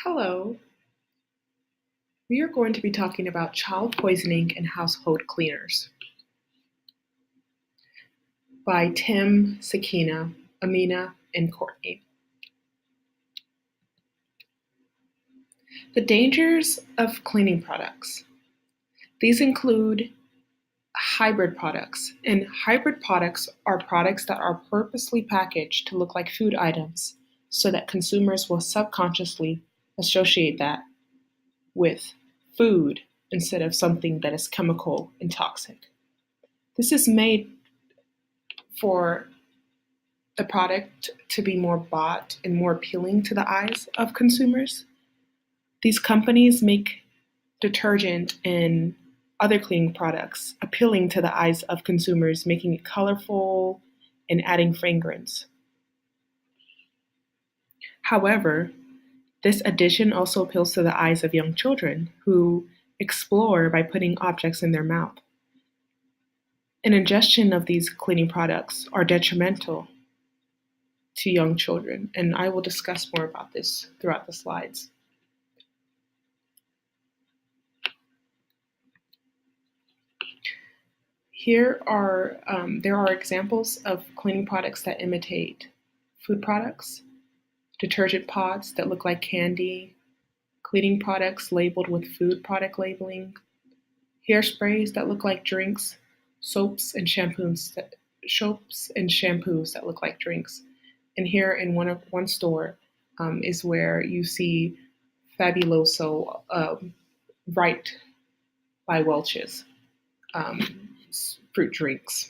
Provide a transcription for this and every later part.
Hello, we are going to be talking about child poisoning and household cleaners by Tim, Sakina, Amina, and Courtney. The dangers of cleaning products. These include hybrid products, and hybrid products are products that are purposely packaged to look like food items so that consumers will subconsciously associate that with food instead of something that is chemical and toxic. This is made for the product to be more bought and more appealing to the eyes of consumers. These companies make detergent and other cleaning products appealing to the eyes of consumers, making it colorful and adding fragrance. However, this addition also appeals to the eyes of young children who explore by putting objects in their mouth. An ingestion of these cleaning products are detrimental to young children, and I will discuss more about this throughout the slides. There are examples of cleaning products that imitate food products, detergent pods that look like candy, cleaning products labeled with food product labeling, hairsprays that look like drinks, soaps and shampoos that look like drinks. And here in one store is where you see Fabuloso right by Welch's fruit drinks.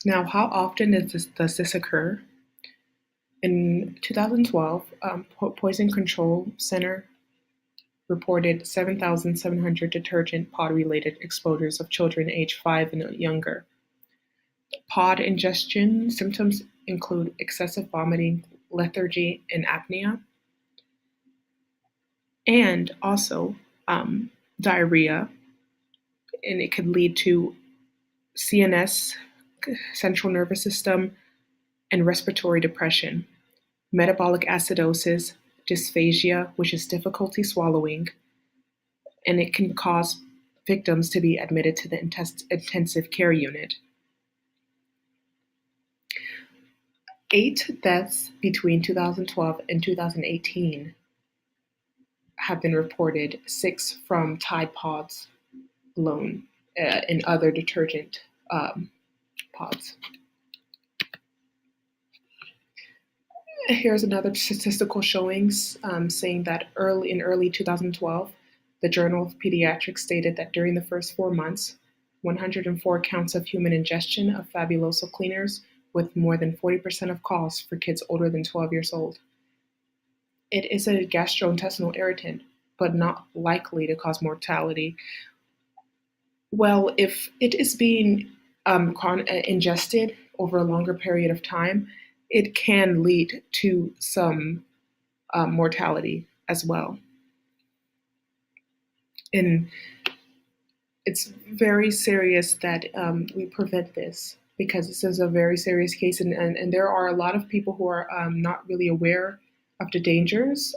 Now, how often does this occur? In 2012, Poison Control Center reported 7,700 detergent pod-related exposures of children aged 5 and younger. Pod ingestion symptoms include excessive vomiting, lethargy, and apnea, and also diarrhea, and it could lead to CNS, central nervous system, and respiratory depression, metabolic acidosis, dysphagia, which is difficulty swallowing, and it can cause victims to be admitted to the intensive care unit. 8 deaths between 2012 and 2018 have been reported, 6 from Tide Pods alone and other detergent pods. Here's another statistical showings saying that in early 2012, the Journal of Pediatrics stated that during the first 4 months, 104 counts of human ingestion of Fabuloso cleaners with more than 40% of calls for kids older than 12 years old. It is a gastrointestinal irritant, but not likely to cause mortality. Well, if it is being ingested over a longer period of time, it can lead to some mortality as well. And it's very serious that we prevent this, because this is a very serious case, and there are a lot of people who are not really aware of the dangers.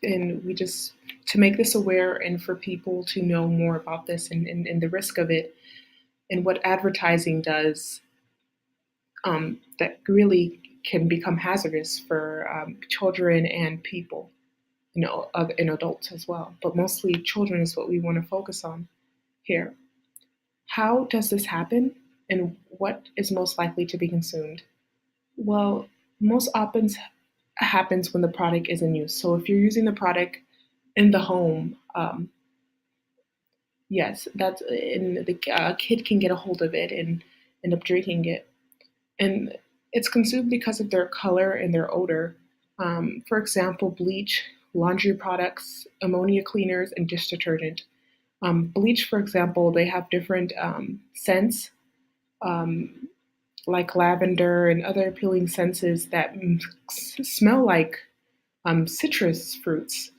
And we just, to make this aware and for people to know more about this and the risk of it and what advertising does that really can become hazardous for children and people, and adults as well. But mostly children is what we want to focus on here. How does this happen, and what is most likely to be consumed? Well, most often happens when the product is in use. So if you're using the product in the home, yes, that's, and the kid can get a hold of it and end up drinking it. And it's consumed because of their color and their odor. For example, bleach, laundry products, ammonia cleaners, and dish detergent. Bleach, for example, they have different scents, like lavender and other appealing scents that smell like citrus fruits.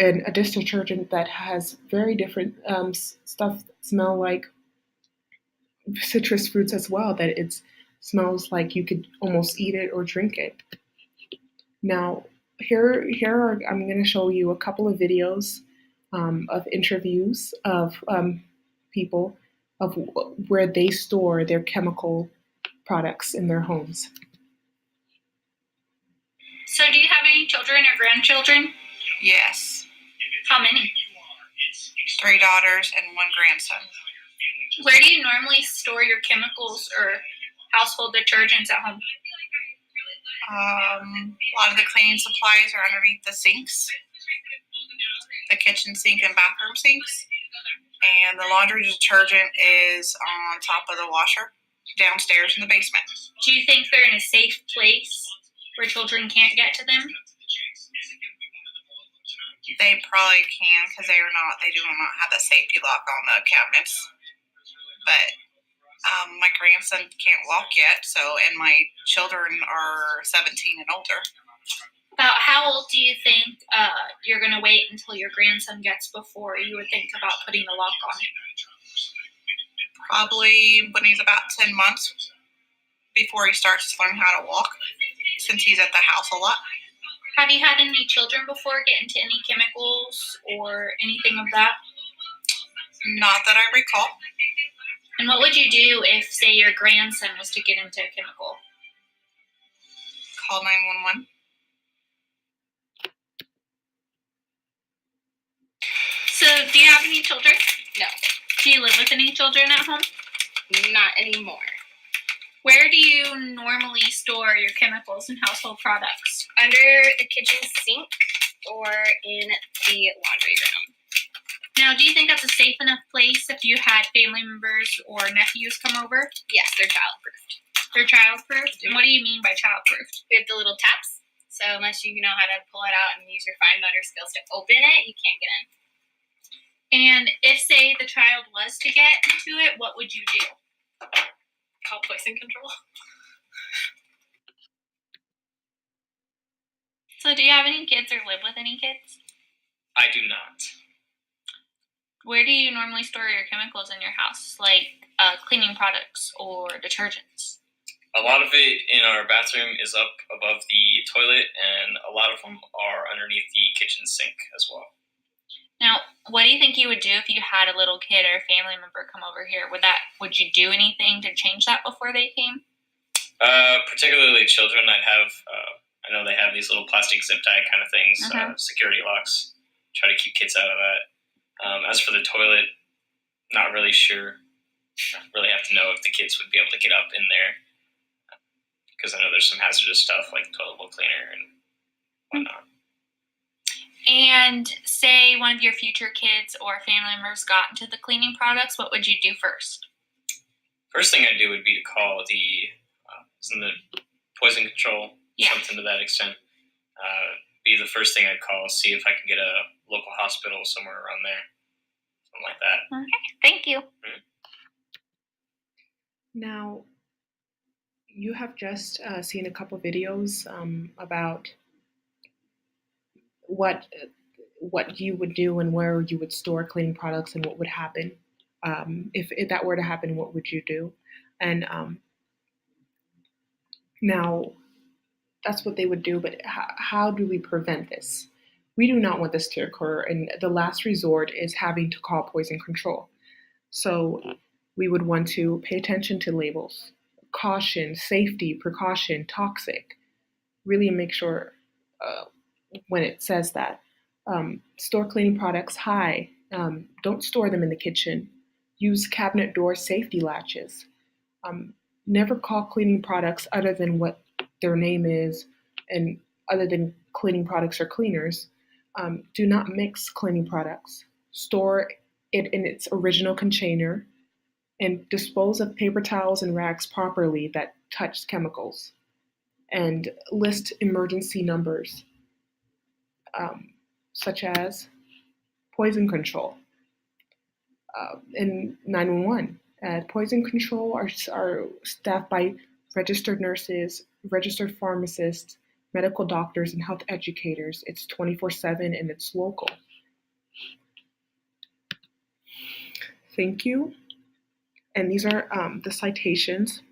And a dish detergent that has very different stuff that smell like citrus fruits as well, that it's smells like you could almost eat it or drink it. Now, here I'm going to show you a couple of videos of interviews of people of where they store their chemical products in their homes. So do you have any children or grandchildren? Yes. How many? 3 daughters and 1 grandson. Where do you normally store your chemicals or household detergents at home? A lot of the cleaning supplies are underneath the sinks, the kitchen sink and bathroom sinks, and the laundry detergent is on top of the washer downstairs in the basement. Do you think they're in a safe place where children can't get to them? They probably can because they do not have the safety lock on the cabinets. But my grandson can't walk yet, and my children are 17 and older. About how old do you think you're going to wait until your grandson gets before you would think about putting the lock on it? Probably when he's about 10 months, before he starts to learn how to walk, since he's at the house a lot. Have you had any children before get into any chemicals or anything of that? Not that I recall. And what would you do if, say, your grandson was to get into a chemical? Call 911. So, do you have any children? No. Do you live with any children at home? Not anymore. Where do you normally store your chemicals and household products? Under the kitchen sink or in the laundry room. Now, do you think that's a safe enough place if you had family members or nephews come over? Yes, they're childproofed. They're childproofed? And what do you mean by childproofed? We have the little taps, so unless you know how to pull it out and use your fine motor skills to open it, you can't get in. And if, say, the child was to get into it, what would you do? Call poison control. So do you have any kids or live with any kids? I do not. Where do you normally store your chemicals in your house, like cleaning products or detergents? A lot of it in our bathroom is up above the toilet, and a lot of them are underneath the kitchen sink as well. Now, what do you think you would do if you had a little kid or a family member come over here? Would you do anything to change that before they came? Particularly children, I know they have these little plastic zip tie kind of things, security locks. Try to keep kids out of that. As for the toilet, not really sure. I really have to know if the kids would be able to get up in there, because I know there's some hazardous stuff like toilet bowl cleaner and whatnot. And say one of your future kids or family members got into the cleaning products, what would you do first? First thing I'd do would be to call the poison control, something to that extent. Be the first thing I'd call, see if I can get a local hospital somewhere around there. Something like that. Okay, thank you. Mm-hmm. Now, you have just seen a couple videos about what you would do and where you would store cleaning products and what would happen. If that were to happen, what would you do? And now, that's what they would do, but how do we prevent this? We do not want this to occur, and the last resort is having to call poison control. So we would want to pay attention to labels, caution, safety, precaution, toxic. Really make sure when it says that. Store cleaning products high. Don't store them in the kitchen. Use cabinet door safety latches. Never call cleaning products other than what their name is, and other than cleaning products or cleaners. Do not mix cleaning products. Store it in its original container, and dispose of paper towels and rags properly that touch chemicals. And list emergency numbers, such as poison control and 911. Poison control are staffed by registered nurses, registered pharmacists, medical doctors, and health educators. It's 24/7 and it's local. Thank you. And these are the citations